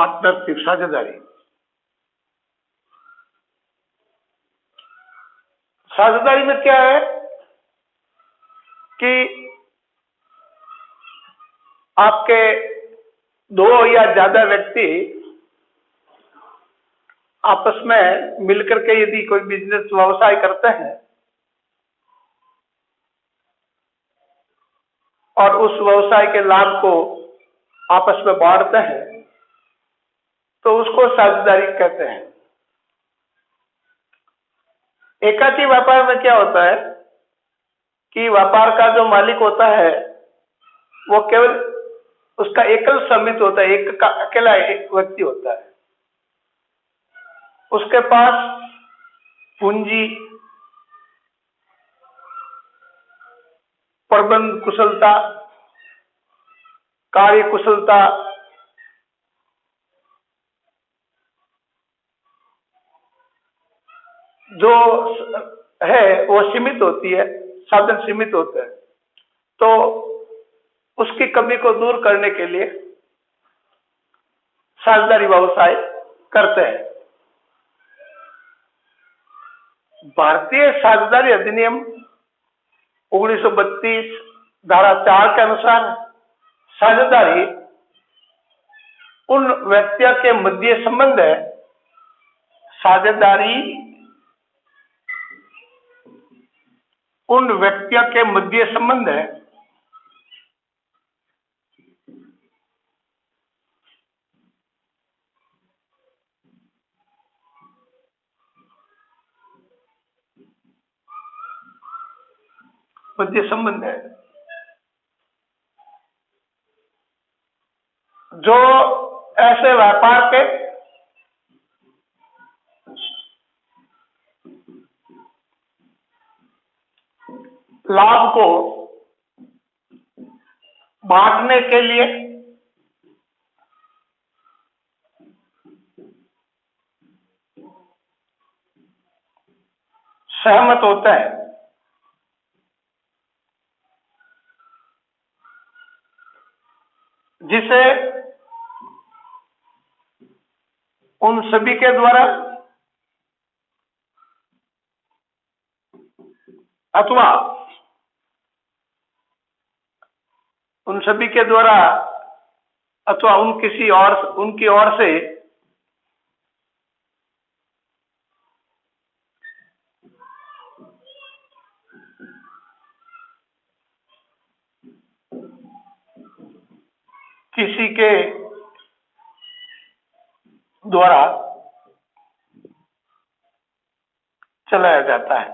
Partnership, साझेदारी। साझेदारी में क्या है कि आपके दो या ज्यादा व्यक्ति आपस में मिलकर के यदि कोई बिजनेस व्यवसाय करते हैं और उस व्यवसाय के लाभ को आपस में बांटते हैं तो उसको साझेदारी कहते हैं। एकाकी व्यापार में क्या होता है कि व्यापार का जो मालिक होता है वो केवल उसका एकल स्वामित्व होता है, एक का अकेला एक व्यक्ति होता है। उसके पास पूंजी, प्रबंध कुशलता, कार्य कुशलता, जो है वो सीमित होती है, साधन सीमित होते हैं। तो उसकी कमी को दूर करने के लिए साझेदारी व्यवसाय करते हैं। भारतीय साझेदारी अधिनियम 1932 धारा 4 के अनुसार साझेदारी उन व्यक्तियों के मध्य संबंध है। साझेदारी उन व्यक्तियों के मध्य संबंध है मध्य संबंध है जो ऐसे व्यापार के लाभ को बांटने के लिए सहमत होता है। जिसे उन सभी के द्वारा अथवा उन सभी के द्वारा अथवा उनकी ओर से किसी के द्वारा चलाया जाता है।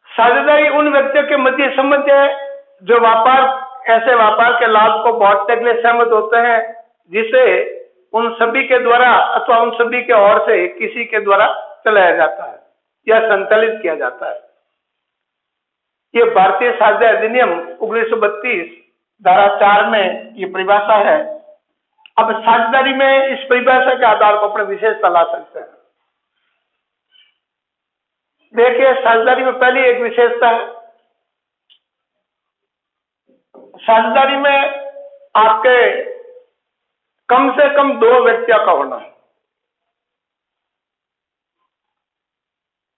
साझेदारी उन व्यक्तियों के मध्य संबंध है जो ऐसे व्यापार के लाभ को बांटने के लिए सहमत होते हैं, जिसे उन सभी के द्वारा अथवा उन सभी के ओर से किसी के द्वारा चलाया जाता है या संचालित किया जाता है। ये भारतीय साझेदारी अधिनियम 1932 धारा 4 में ये परिभाषा है। अब साझेदारी में इस परिभाषा के आधार पर अपने विशेषता ला सकते हैं। देखिए, साझेदारी में पहली एक विशेषता है, साझेदारी में आपके कम से कम दो व्यक्तियों का होना है।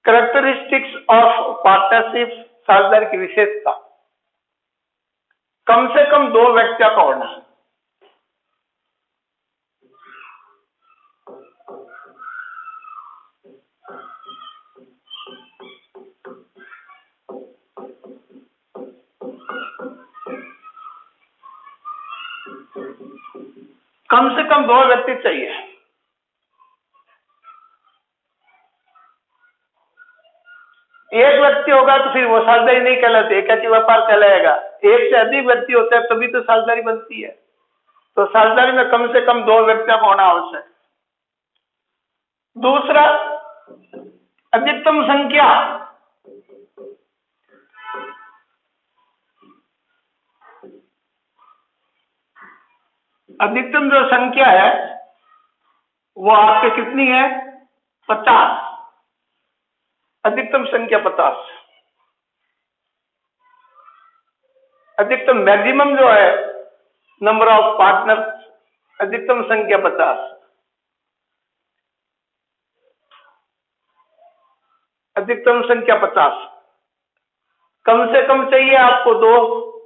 कैरेक्टरिस्टिक्स ऑफ पार्टनरशिप, साझेदारी की विशेषता, कम से कम दो व्यक्तियों का होना है। कम से कम दो व्यक्ति चाहिए। एक व्यक्ति होगा तो फिर वो साझेदारी नहीं कहलाती, एकाकी व्यापार कहलाएगा। एक से अधिक व्यक्ति होते हैं तभी तो साझेदारी बनती है। तो साझेदारी में कम से कम दो व्यक्तियों का होना आवश्यक। दूसरा, अधिकतम संख्या, अधिकतम जो संख्या है वो आपके कितनी है? 50। अधिकतम संख्या 50। अधिकतम मैक्सिमम जो है नंबर ऑफ पार्टनर, अधिकतम संख्या 50। अधिकतम संख्या 50। कम से कम चाहिए आपको 2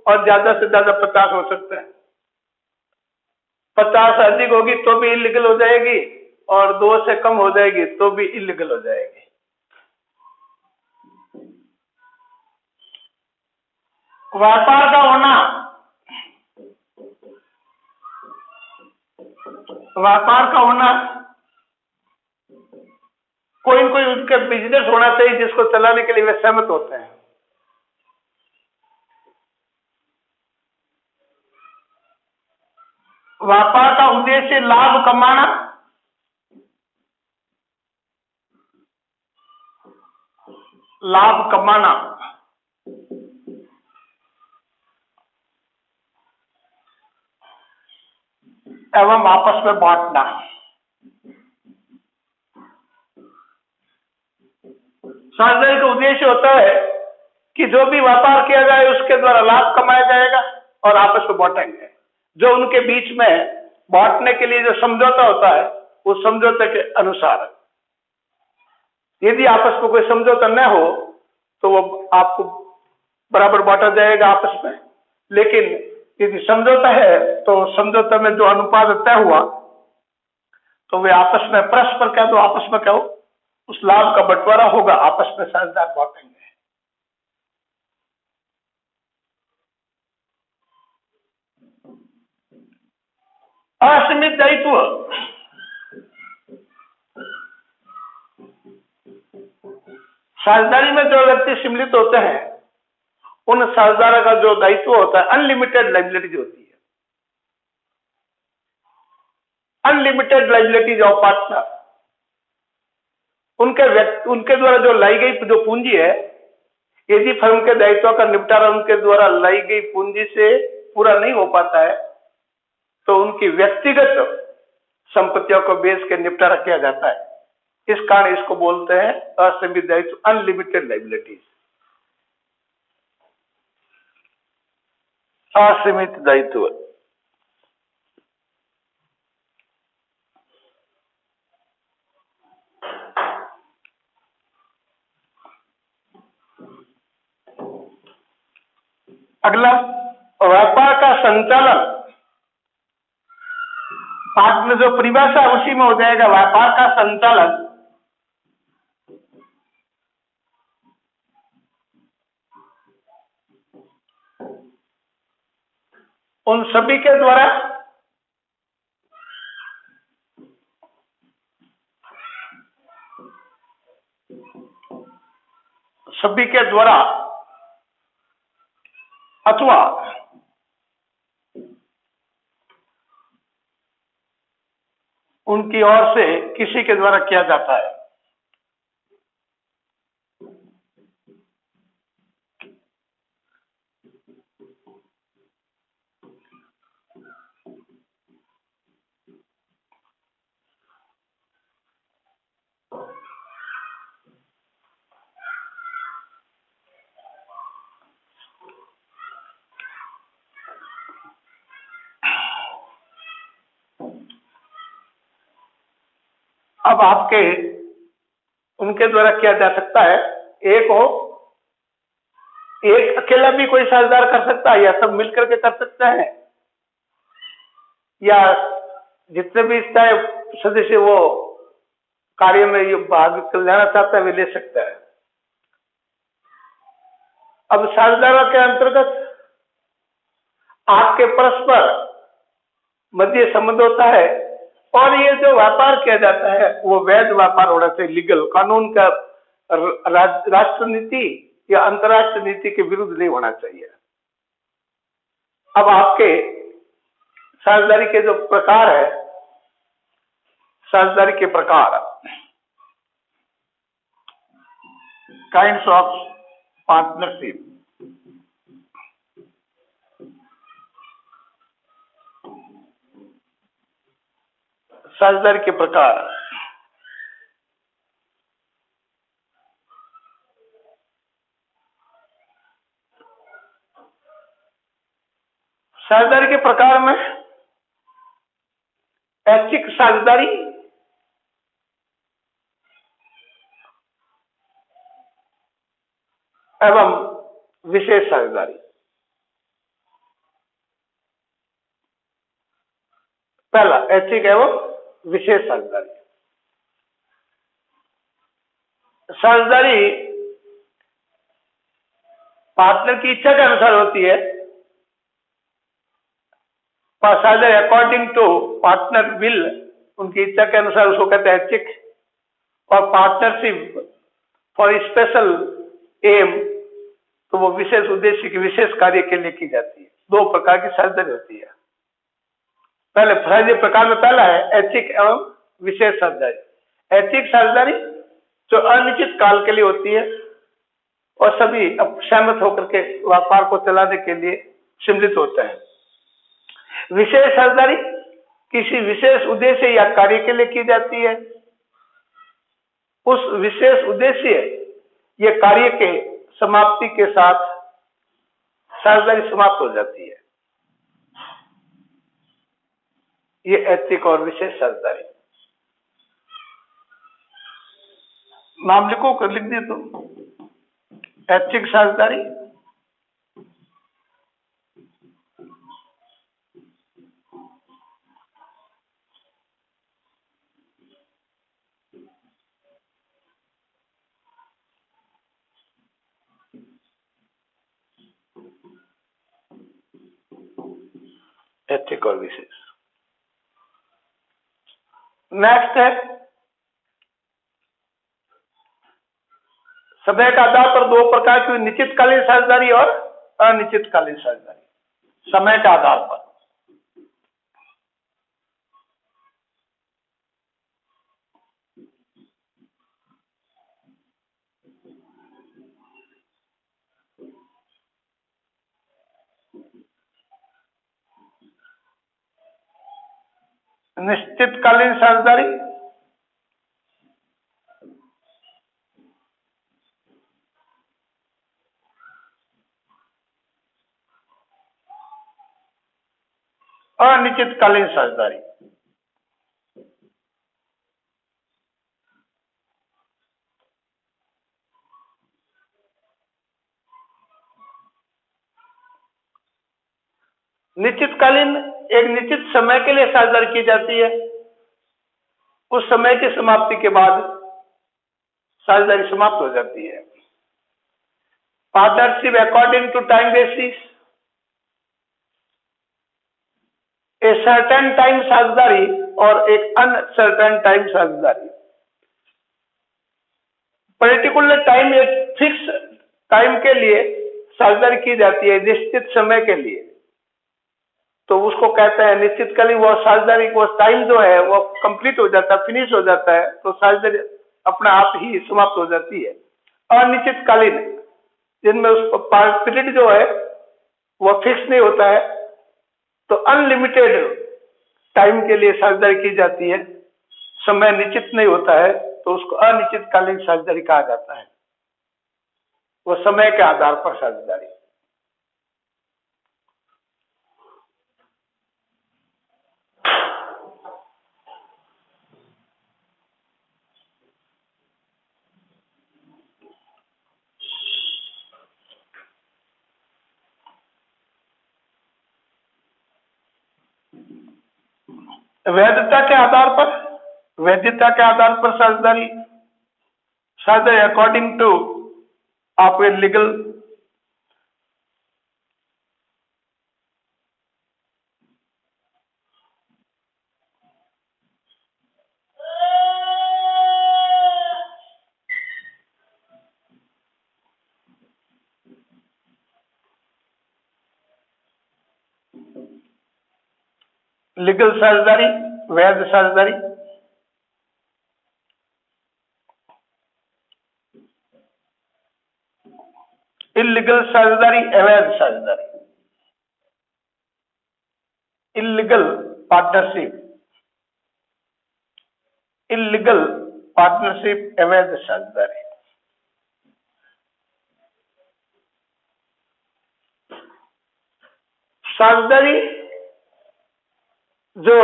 और ज्यादा से ज्यादा 50 हो सकता है। 50 से अधिक होगी तो भी इलीगल हो जाएगी और 2 से कम हो जाएगी तो भी इलीगल हो जाएगी। व्यापार का होना, व्यापार का होना, कोई न कोई उनका बिजनेस होना चाहिए जिसको चलाने के लिए वे सहमत होते हैं। व्यापार का उद्देश्य लाभ कमाना, लाभ कमाना एवं आपस में बांटना। साझेदारी का उद्देश्य होता है कि जो भी व्यापार किया जाए उसके द्वारा लाभ कमाया जाएगा और आपस में बांटेंगे। जो उनके बीच में बांटने के लिए जो समझौता होता है उस समझौते के अनुसार, यदि आपस में कोई समझौता न हो तो वो आपको बराबर बांटा जाएगा आपस में। लेकिन यदि समझौता है तो समझौते में जो अनुपात तय हुआ तो वे आपस में परस्पर कह दो, आपस में कहो, उस लाभ का बंटवारा होगा, आपस में साझेदार बांटेंगे। असीमित दायित्व, साझेदारी में जो व्यक्ति सम्मिलित होते हैं उन साझेदारों का जो दायित्व होता है, अनलिमिटेड लायबिलिटीज होती है। अनलिमिटेड लायबिलिटीज ऑफ पार्टनर, उनके द्वारा जो लाई गई जो पूंजी है, यदि फर्म के दायित्वों का निपटारा उनके द्वारा लाई गई पूंजी से पूरा नहीं हो पाता है तो उनकी व्यक्तिगत संपत्तियों को बेच के निपटारा किया जाता है। इस कारण इसको बोलते हैं असीमित दायित्व, अनलिमिटेड लायबिलिटीज। असीमित दायित्व। अगला, व्यापार का संचालन, पाठ में जो परिभाषा उसी में हो जाएगा। व्यापार का संचालन उन सभी के द्वारा अथवा उनकी ओर से किसी के द्वारा किया जाता है। अब आपके उनके द्वारा किया जा सकता है, एक अकेला भी कोई साझेदार कर सकता है या सब मिलकर के कर सकते हैं, या जितने भी चाहे सदस्य वो कार्य में ये भाग लेना चाहता है वे ले सकता है। अब साझेदारों के अंतर्गत आपके परस्पर मध्य संबंध होता है और ये जो व्यापार किया जाता है वो वैध व्यापार होना चाहिए, लीगल, कानून का, राष्ट्र नीति या अंतर्राष्ट्रीय नीति के विरुद्ध नहीं होना चाहिए। अब आपके साझेदारी के जो प्रकार है, साझेदारी के प्रकार, काइंड्स ऑफ पार्टनरशिप। साझेदारी के प्रकार। साझेदारी के प्रकार में ऐच्छिक साझेदारी, एवं विशेष साझेदारी। पहला, ऐच्छिक एवं विशेष साझेदारी। साझेदारी पार्टनर की इच्छा के अनुसार होती है। साझेदारी अकॉर्डिंग टू पार्टनर विल, उनकी इच्छा के अनुसार उसको कहते हैं ऐच्छिक। और पार्टनरशिप फॉर स्पेशल एम, तो वो विशेष उद्देश्य के विशेष कार्य के लिए की जाती है। दो प्रकार की साझेदारी होती है। पहले फर्जी प्रकार में पहला है ऐच्छिक एवं विशेष साझेदारी। ऐच्छिक साझेदारी जो अनिश्चित काल के लिए होती है और सभी सहमत होकर के व्यापार को चलाने के लिए सम्मिलित होते हैं। विशेष साझेदारी किसी विशेष उद्देश्य या कार्य के लिए की जाती है। उस विशेष उद्देश्य या कार्य के समाप्ति के साथ साझेदारी समाप्त हो जाती है। ये ऐच्छिक और विशेष साझेदारी। नाम लिखो, कर लिख दिए तुम। ऐच्छिक साझेदारी, ऐच्छिक और विशेष। नेक्स्ट है समय के आधार पर दो प्रकार की निश्चितकालीन साझेदारी और अनिश्चितकालीन साझेदारी। समय के आधार पर निश्चितकालीन साझेदारी, अनिश्चितकालीन साझेदारी। निश्चितकालीन एक निश्चित समय के लिए साझेदारी की जाती है। उस समय की समाप्ति के बाद साझेदारी समाप्त हो जाती है। Partnership according to time basis, a certain time साझेदारी और एक अनसर्टेन टाइम साझेदारी। पर्टिकुलर टाइम, एक फिक्स टाइम के लिए साझेदारी की जाती है, निश्चित समय के लिए, तो उसको कहते हैं निश्चितकालीन। वो साझेदारी वो टाइम जो है वो कंप्लीट हो जाता है, फिनिश हो जाता है, तो साझेदारी अपने आप ही समाप्त हो जाती है। अनिश्चितकालीन जिनमें उसको पीरियड जो है वो फिक्स नहीं होता है, तो अनलिमिटेड टाइम के लिए साझेदारी की जाती है, समय निश्चित नहीं होता है, तो उसको अनिश्चितकालीन साझेदारी कहा जाता है। वो समय के आधार पर साझेदारी। वैधता के आधार पर, वैधता के आधार पर साझेदारी, साझेदारी अकॉर्डिंग टू आपके लीगल लीगल साझेदारी, वैध साझेदारी, इलीगल साझेदारी, अवैध साझेदारी। इलीगल पार्टनरशिप, इलीगल पार्टनरशिप, अवैध साझेदारी। साझेदारी जो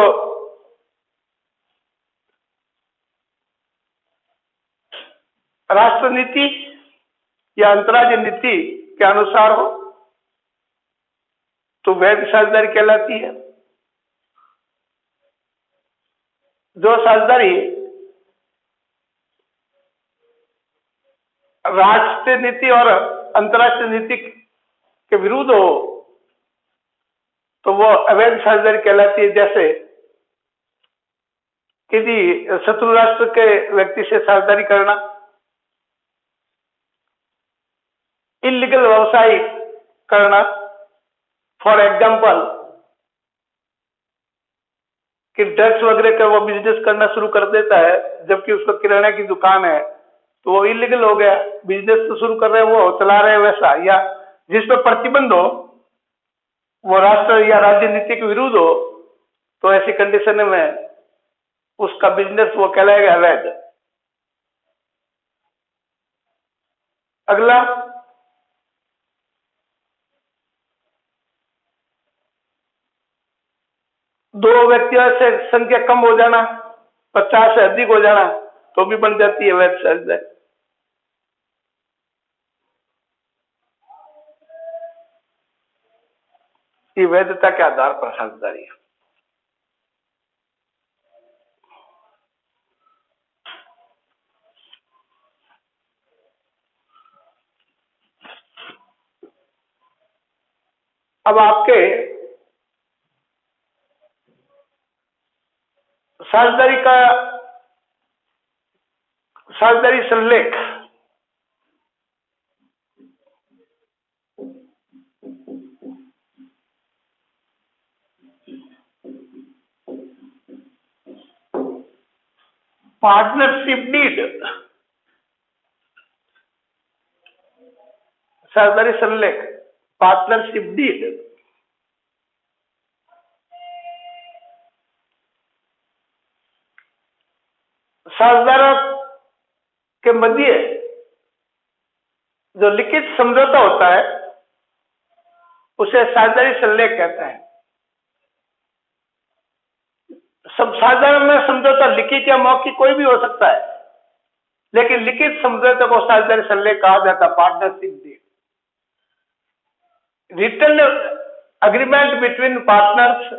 राष्ट्र नीति या अंतर्राज्यीय नीति के अनुसार हो तो वैध साझेदारी कहलाती है। जो साझेदारी राष्ट्रीय नीति और अंतर्राष्ट्रीय नीति के विरुद्ध हो तो वो अवैध साझेदारी कहलाती है। जैसे किसी शत्रु राष्ट्र के व्यक्ति से साझेदारी करना, इलीगल व्यवसाय करना, फॉर एग्जाम्पल कि ड्रग्स वगैरह का वो बिजनेस करना शुरू कर देता है जबकि उसका किराना की दुकान है तो वो इलीगल हो गया। बिजनेस तो शुरू कर रहे हैं, वो चला रहे हैं वैसा, या जिस पर प्रतिबंध हो वो राष्ट्र या राज्य नीति के विरुद्ध हो तो ऐसी कंडीशन में उसका बिजनेस वो कहलाएगा अवैध। अगला, दो व्यक्तियों से संख्या कम हो जाना, 50 से अधिक हो जाना तो भी बन जाती है अवैध साझेदारी। ये वैधता के आधार पर साझेदारी है। अब आपके साझेदारी संलेख पार्टनरशिप डीड, साझेदारी संलेख पार्टनरशिप डीड साझेदारों के मध्य जो लिखित समझौता होता है उसे साझेदारी संलेख कहते हैं। सब साझेदारों में समझौता लिखित या मौखिक कोई भी हो सकता है, लेकिन लिखित समझौते को साझेदारी संलेख कहा जाता है, partnership deed. Written agreement between partners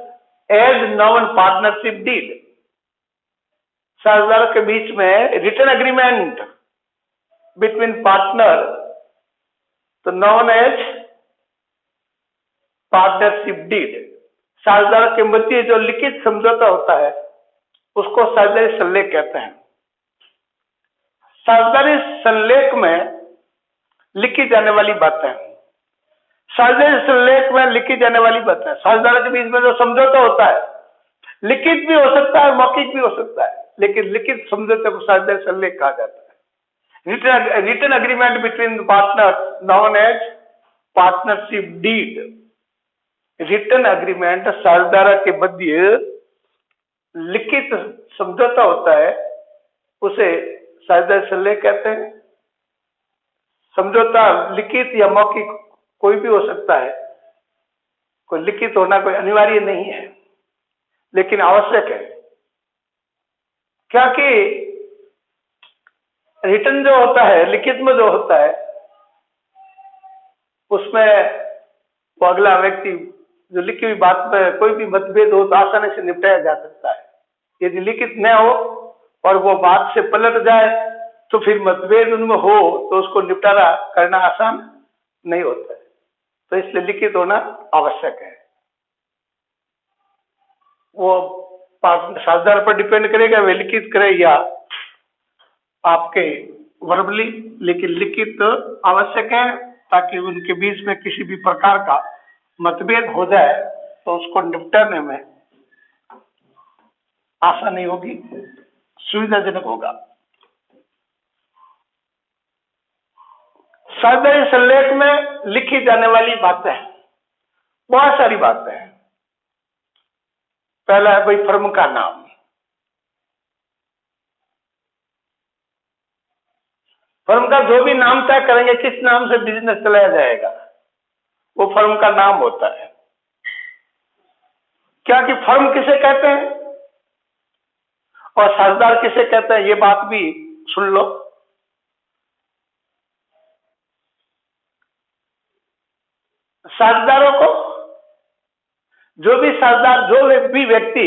as known partnership deed. साझेदारों के बीच में रिटन अग्रीमेंट बिटवीन पार्टनर तो नॉन एज पार्टनरशिप डीड। साझेदारों के मध्य जो लिखित समझौता होता है उसको साझेदारी संलेख कहते हैं। साझेदारी संलेख में लिखी जाने वाली बातें, साझेदारी संलेख में लिखी जाने वाली बातें, साझेदारों के बीच में जो समझौता होता है लिखित भी हो सकता है, मौखिक भी हो सकता है, लेकिन लिखित समझौते को साझेदारी संलेख कहा जाता है। Written agreement between partners known as partnership deed. Written agreement साझेदारों के मध्य लिखित समझौता होता है उसे साझेदारी संलेख कहते हैं। समझौता लिखित या मौखिक कोई भी हो सकता है, कोई लिखित होना कोई अनिवार्य नहीं है लेकिन आवश्यक है, क्योंकि रिटन जो होता है, लिखित में जो होता है उसमें वो अगला व्यक्ति जो लिखी हुई बात में कोई भी मतभेद हो तो आसानी से निपटाया जा सकता है। यदि लिखित न हो और वो बात से पलट जाए तो फिर मतभेद उनमें हो तो उसको निपटारा करना आसान नहीं होता है, तो इसलिए लिखित होना आवश्यक है। वो साझेदार पर डिपेंड करेगा वे लिखित करे या आपके वर्बली, लेकिन लिखित आवश्यक है ताकि उनके बीच में किसी भी प्रकार का मतभेद हो जाए तो उसको निपटाने में आसानी होगी, सुविधाजनक होगा। साझेदारी संलेख में लिखी जाने वाली बातें हैं, बहुत सारी बातें हैं। पहला है भाई फर्म का नाम, फर्म का जो भी नाम तय करेंगे, किस नाम से बिजनेस चलाया जाएगा, वो फर्म का नाम होता है। क्या कि फर्म किसे कहते हैं और साझेदार किसे कहते हैं, ये बात भी सुन लो। साझेदारों को, जो भी साझेदार, जो भी व्यक्ति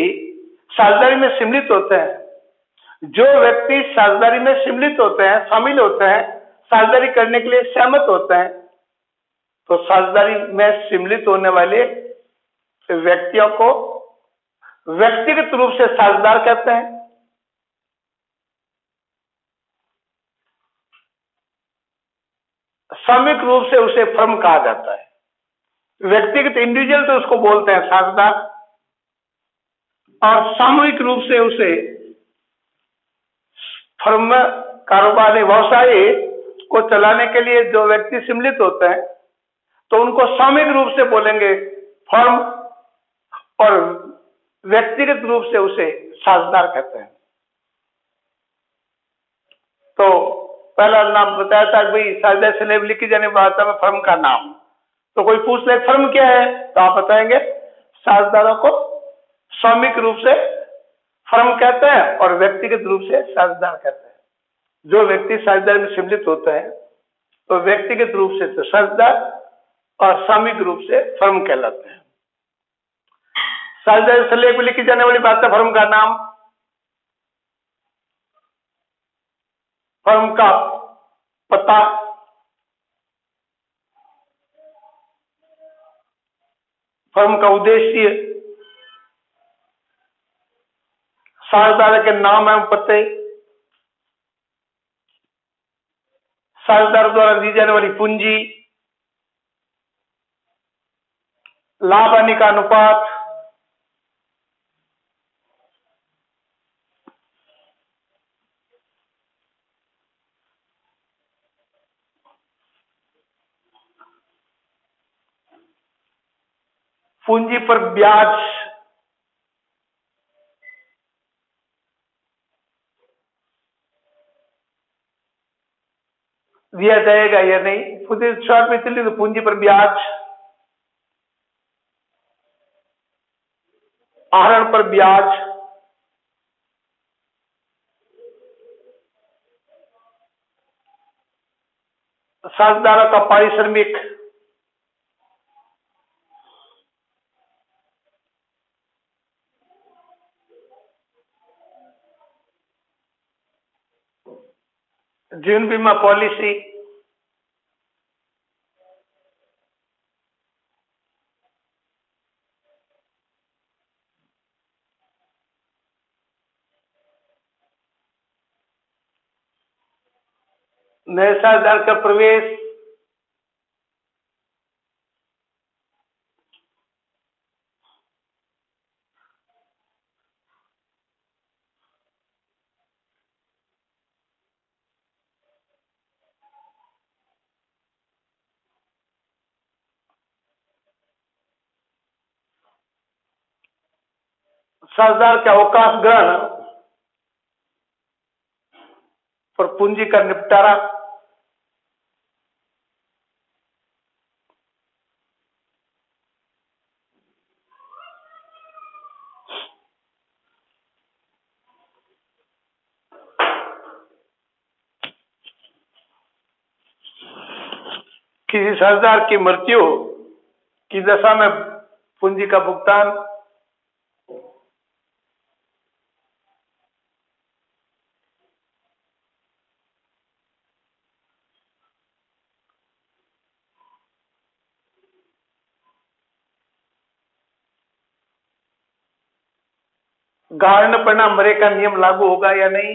साझेदारी में सम्मिलित होते हैं, जो व्यक्ति साझेदारी में सम्मिलित होते हैं, शामिल होते हैं, साझेदारी करने के लिए सहमत होते हैं, तो साझेदारी में सम्मिलित होने वाले व्यक्तियों को व्यक्तिगत रूप से साझेदार कहते हैं। सामूहिक रूप से उसे फर्म कहा जाता है। व्यक्तिगत इंडिविजुअल तो उसको बोलते हैं साझेदार, और सामूहिक रूप से उसे फर्म में कारोबार व्यवसाय को चलाने के लिए जो व्यक्ति सम्मिलित होते हैं, तो उनको सामूहिक रूप से बोलेंगे फर्म, और व्यक्तिगत रूप से उसे साझेदार कहते हैं। तो पहला नाम बताया था भाई, साझेदारी से लेब लिखी जाने वाला में फर्म का नाम। तो कोई पूछ ले फर्म क्या है, तो आप बताएंगे साझेदारों को सामूहिक रूप से फर्म कहते हैं और व्यक्तिगत रूप से साझेदार कहते हैं। जो व्यक्ति साझेदारी में सम्मिलित होता है तो व्यक्तिगत रूप से तो साझेदार और सामूहिक रूप से फर्म कहलाते हैं। साझेदारी से लेब लिखी जाने वाली बात है फर्म का नाम, फर्म का पता, फर्म का उद्देश्य, साझेदार के नाम एवं पते, साझेदार द्वारा दी जाने वाली पूंजी, लाभ हानि का अनुपात, पूंजी पर ब्याज दिया जाएगा या नहीं, पूंजी शॉर्ट में चलिए तो पूंजी पर ब्याज, आहरण पर ब्याज, साझेदारों का पारिश्रमिक, जीवन बीमा पॉलिसी, नए साझेदार का प्रवेश, साझेदार के अवकाश ग्रहण और पूंजी का निपटारा, किसी साझेदार की मृत्यु की दशा में पूंजी का भुगतान, गारंट बना मरे का नियम लागू होगा या नहीं,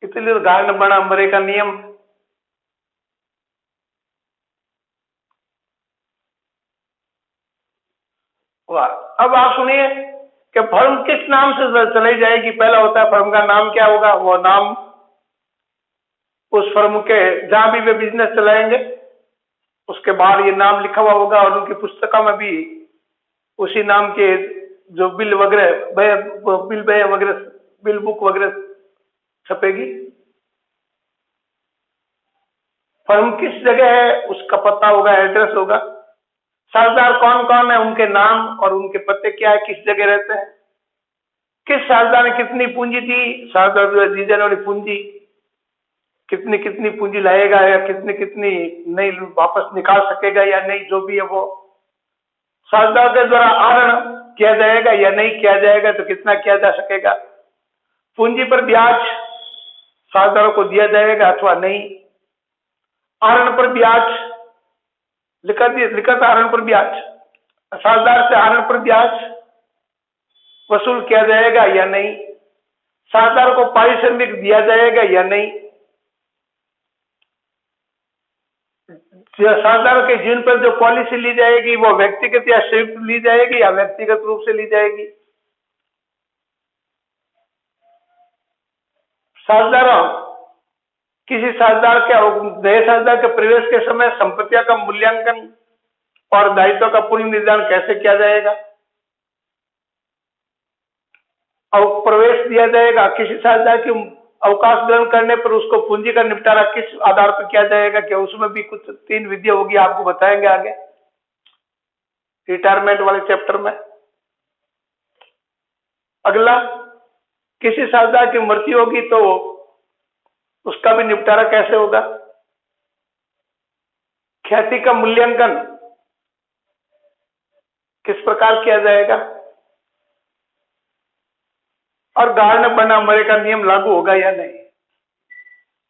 इसलिए गारंट बना मरे का नियम, अब आप सुनिए कि फर्म किस नाम से चलाई जाएगी। पहला होता है फर्म का नाम क्या होगा, वो नाम उस फर्म के जहां भी वे बिजनेस चलाएंगे उसके बाहर ये नाम लिखा हुआ होगा, और उनकी पुस्तकों में भी उसी नाम के जो बिल वगैरह बिल वगैरह बिल बुक वगैरह छपेगी। फर्म किस जगह है उसका पता होगा, एड्रेस होगा। साझेदार कौन कौन है, उनके नाम और उनके पते क्या है, किस जगह रहते हैं, किस साझेदार ने कितनी पूंजी दी, साझेदार जो दी जाने वाली पूंजी कितनी कितनी पूंजी लाएगा या कितनी कितनी नहीं वापस निकाल सकेगा या नहीं, जो भी है वो साझेदार के द्वारा आहरण किया जाएगा या नहीं किया जाएगा, तो कितना किया जा सकेगा, पूंजी पर ब्याज साझेदारों को दिया जाएगा अथवा नहीं, आहरण पर ब्याज लिखित आहरण पर ब्याज, साझेदार से आहरण पर ब्याज वसूल किया जाएगा या नहीं, साझेदार को पारिश्रमिक दिया जाएगा या नहीं, साझेदार के जिन पर जो पॉलिसी ली जाएगी वो व्यक्तिगत या संयुक्त ली जाएगी या व्यक्तिगत रूप से ली जाएगी, साझेदारों किसी साझेदार के नए साझेदार के प्रवेश के समय संपत्तियों का मूल्यांकन और दायित्व का पुनर्निर्धारण कैसे किया जाएगा, और प्रवेश दिया जाएगा किसी साझेदार की अवकाश ग्रहण करने पर उसको पूंजी का निपटारा किस आधार पर किया जाएगा, क्या उसमें भी कुछ 3 विधि होगी, आपको बताएंगे आगे रिटायरमेंट वाले चैप्टर में। अगला, किसी साझेदार की मृत्यु होगी तो उसका भी निपटारा कैसे होगा, ख्याति का मूल्यांकन किस प्रकार किया जाएगा, और गाढ़ बना मरे का नियम लागू होगा या नहीं।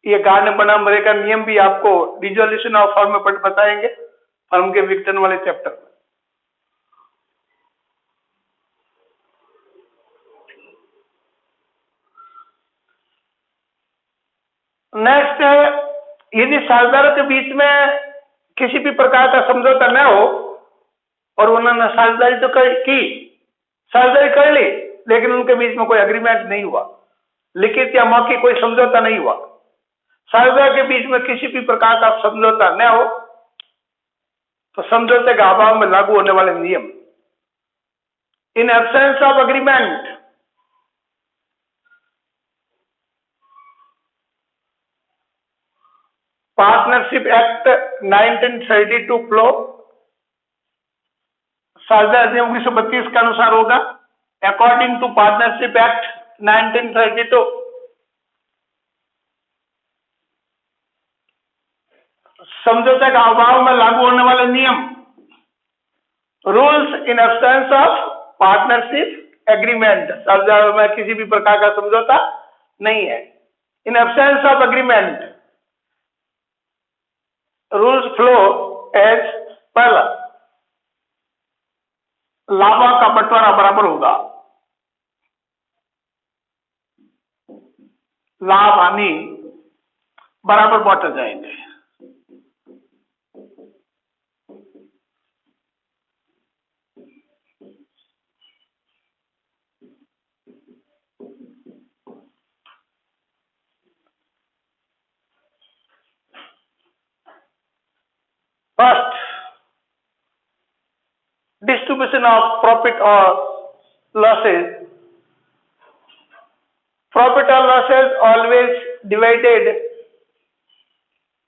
ये गाढ़ बना मरे का नियम भी आपको डिसोल्यूशन ऑफ फर्म में बताएंगे, फर्म के विघटन वाले चैप्टर में। नेक्स्ट है, यदि साझेदारों के बीच में किसी भी प्रकार का समझौता न हो और उन्होंने साझेदारी तो की, साझेदारी कर ली, लेकिन उनके बीच में कोई एग्रीमेंट नहीं हुआ, लिखित या मौखिक कोई समझौता नहीं हुआ, साझेदार के बीच में किसी भी प्रकार का समझौता न हो तो समझौते के अभाव में लागू होने वाले नियम। इन absence of agreement, partnership act 1932 flow साझेदार अधिनियम 1932 के अनुसार होगा। अकॉर्डिंग टू पार्टनरशिप एक्ट 1932, समझौते का अभाव में लागू होने वाले नियम, rules in absence of partnership agreement, साझेदार में किसी भी प्रकार का समझौता नहीं है। In absence of agreement, rules flow as, पहला, लाभों का बंटवारा बराबर होगा, लाभ हानि बराबर बांटे जाएंगे। First, distribution of profit or losses. Profit or losses always divided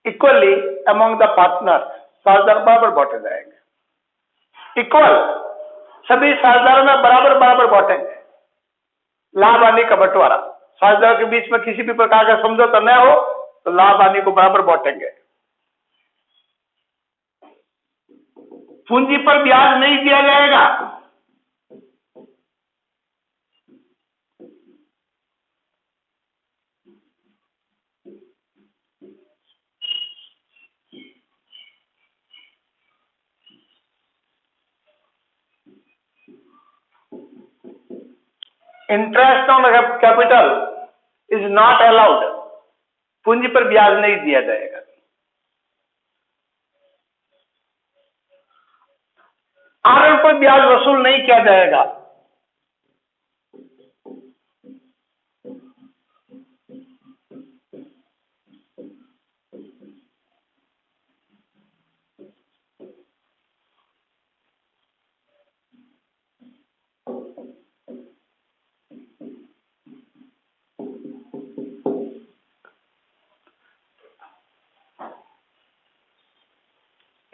equally among the partners. साझेदार बराबर बांटे जाएंगे, इक्वल, सभी साझेदारों में बराबर बराबर बांटेंगे। लाभ हानि का बंटवारा, साझेदारों के बीच में किसी भी प्रकार का समझौता न हो तो लाभ हानि को बराबर बांटेंगे। पूंजी पर ब्याज नहीं दिया जाएगा, interest on capital is not allowed, पूंजी पर ब्याज नहीं दिया जाएगा। आहरण पर ब्याज वसूल नहीं किया जाएगा,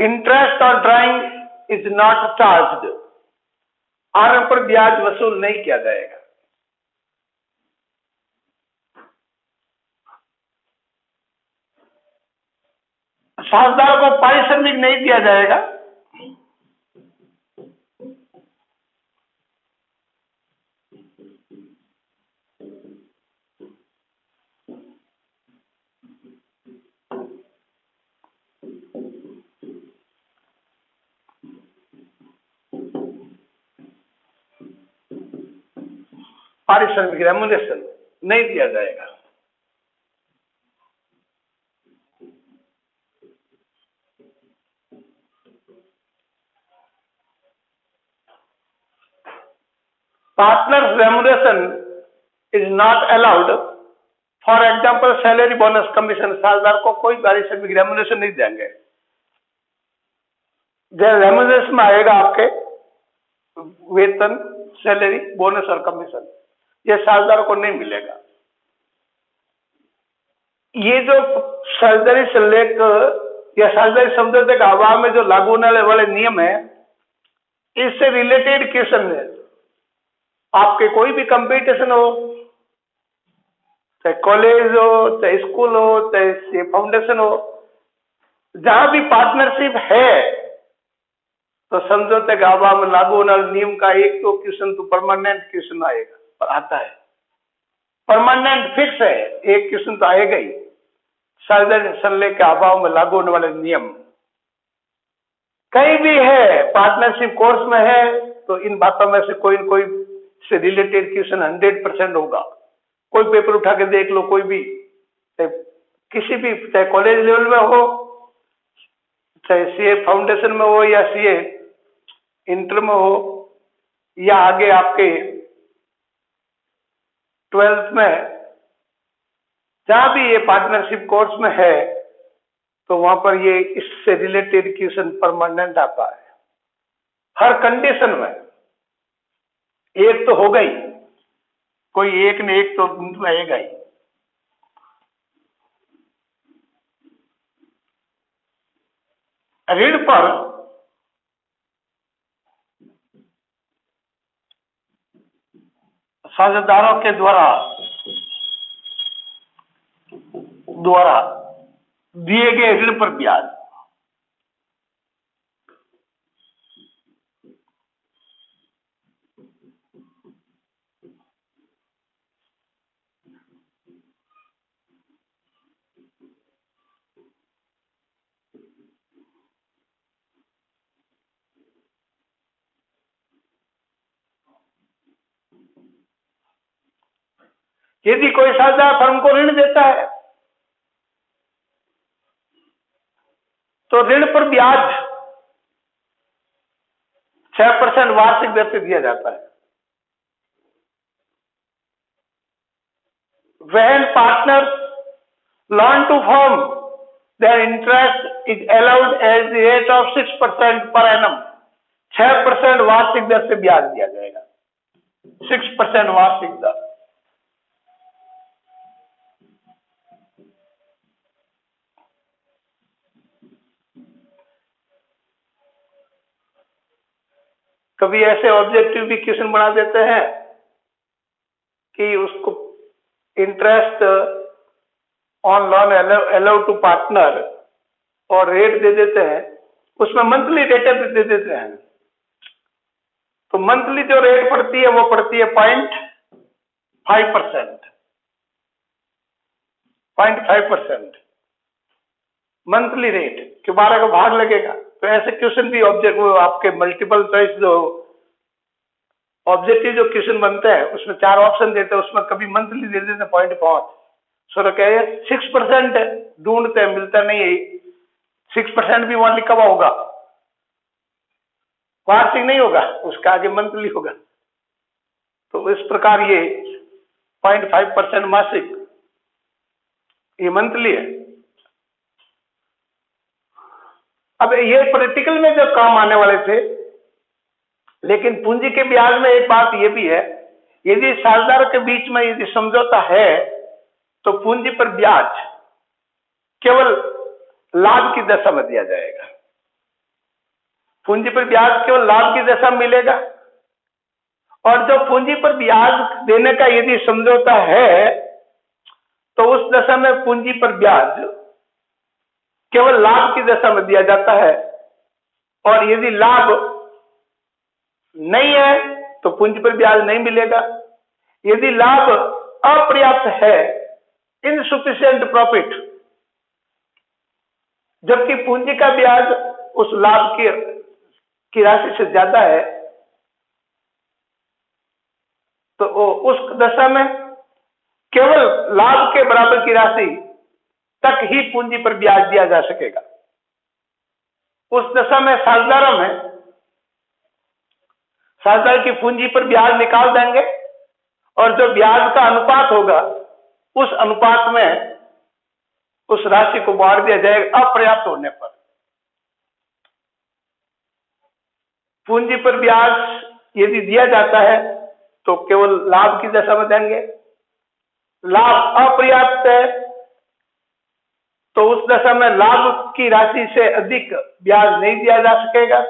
interest on drawing is not charged, आरंभ पर ब्याज वसूल नहीं किया जाएगा। साझेदार को पारिश्रमिक नहीं दिया जाएगा। पारिश्रमिक रेम्युनरेशन नहीं दिया जाएगा। Partners remuneration is not allowed, for example salary, bonus, commission. साझेदार को कोई पारिश्रमिक रेम्युनरेशन नहीं देंगे। रेम्युनरेशन में आएगा आपके वेतन, सैलरी, बोनस और कमीशन, ये साझेदार को नहीं मिलेगा। ये जो साझेदारी संलेख या साझेदारी समझौते के अभाव में जो लागू होने वाले नियम है, इससे रिलेटेड क्वेश्चन है। आपके कोई भी कंपटीशन हो, चाहे कॉलेज हो, चाहे स्कूल हो, चाहे फाउंडेशन हो, जहां भी पार्टनरशिप है तो समझौते के अभाव में लागू होने वाले नियम का एक तो क्वेश्चन तो परमानेंट क्वेश्चन आएगा, पर आता है, परमानेंट फिक्स है, एक क्वेश्चन तो आएगा ही। साझेदारी संलेख के अभाव में लागू होने वाले नियम कहीं भी है, पार्टनरशिप कोर्स में है, तो इन बातों में से कोई न कोई से रिलेटेड क्वेश्चन 100% होगा। कोई पेपर उठा के देख लो, कोई भी, किसी भी, चाहे कॉलेज लेवल में हो, चाहे सीए फाउंडेशन में हो, या सीए इंटर में हो, या आगे आपके 12th में, जहां भी ये पार्टनरशिप कोर्स में है, तो वहां पर ये इससे रिलेटेड क्वेश्चन परमानेंट आता है हर कंडीशन में। एक तो होगा ही, कोई एक ने एक तो आएगा ही। ऋण पर साझेदारों के द्वारा दिए गए ऋण पर ब्याज। यदि कोई साझेदार फर्म को ऋण देता है तो ऋण पर ब्याज 6% वार्षिक दर से दिया जाता है। When partners loan to firm, their interest is allowed at the rate of 6% per annum। 6% वार्षिक दर से ब्याज दिया जाएगा, 6% वार्षिक दर। कभी ऐसे ऑब्जेक्टिव भी क्वेश्चन बना देते हैं कि उसको interest on loan allowed to partner और रेट दे देते हैं, उसमें मंथली डेटा भी दे देते हैं। तो मंथली जो रेट पड़ती है वो पड़ती है 0.5%, 0.5% मंथली रेट कि 12 का भाग लगेगा। तो ऐसे क्वेश्चन भी ऑब्जेक्ट, वो आपके मल्टीपल चॉइस जो ऑब्जेक्टिव जो क्वेश्चन बनते हैं उसमें 4 ऑप्शन देते हैं, उसमें कभी मंथली दे देते हैं 0.5। सो क्या है 6% ढूंढते मिलता नहीं है। 6% भी वहां लिखा हुआ होगा, वार्षिक नहीं होगा, उसका आगे मंथली होगा। तो इस प्रकार ये 0.5% मासिक, ये मंथली है। अब ये प्रैक्टिकल में जो काम आने वाले थे, लेकिन पूंजी के ब्याज में एक बात ये भी है, यदि साझेदारों के बीच में यदि समझौता है तो पूंजी पर ब्याज केवल लाभ की दशा में दिया जाएगा। पूंजी पर ब्याज केवल लाभ की दशा में मिलेगा, और जो पूंजी पर ब्याज देने का यदि समझौता है तो उस दशा में पूंजी पर ब्याज केवल लाभ की दशा में दिया जाता है, और यदि लाभ नहीं है तो पूंजी पर ब्याज नहीं मिलेगा। यदि लाभ अपर्याप्त है, इनसफिशिएंट प्रॉफिट, जबकि पूंजी का ब्याज उस लाभ की राशि से ज्यादा है, तो उस दशा में केवल लाभ के बराबर की राशि तक ही पूंजी पर ब्याज दिया जा सकेगा। उस दशा में साझेदारों में साझेदार की पूंजी पर ब्याज निकाल देंगे, और जो ब्याज का अनुपात होगा उस अनुपात में उस राशि को बांट दिया जाएगा अपर्याप्त होने पर। पूंजी पर ब्याज यदि दिया जाता है तो केवल लाभ की दशा में देंगे, लाभ अपर्याप्त है तो उस दशा में लाभ की राशि से अधिक ब्याज नहीं दिया जा सकेगा।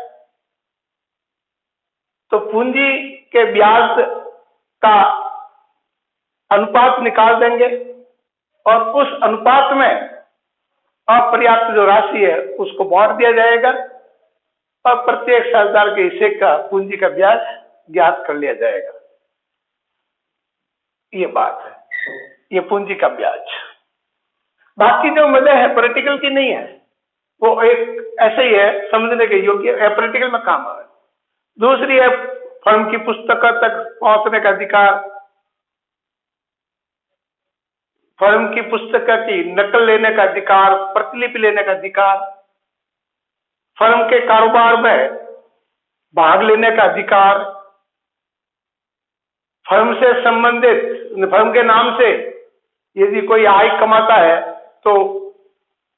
तो पूंजी के ब्याज का अनुपात निकाल देंगे, और उस अनुपात में अपर्याप्त जो राशि है उसको बांट दिया जाएगा, और प्रत्येक साझेदार के हिस्से का पूंजी का ब्याज ज्ञात कर लिया जाएगा। ये बात है, ये पूंजी का ब्याज। बाकी जो मदद है प्रैक्टिकल की नहीं है, वो एक ऐसे ही है, समझने के योग्य है, प्रैक्टिकल में काम है। दूसरी है फर्म की पुस्तकों तक पहुंचने का अधिकार, फर्म की पुस्तक की नकल लेने का अधिकार, प्रतिलिपि लेने का अधिकार, फर्म के कारोबार में भाग लेने का अधिकार, फर्म से संबंधित फर्म के नाम से यदि कोई आय कमाता है तो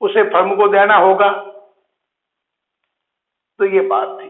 उसे फर्म को देना होगा। तो ये बात थी।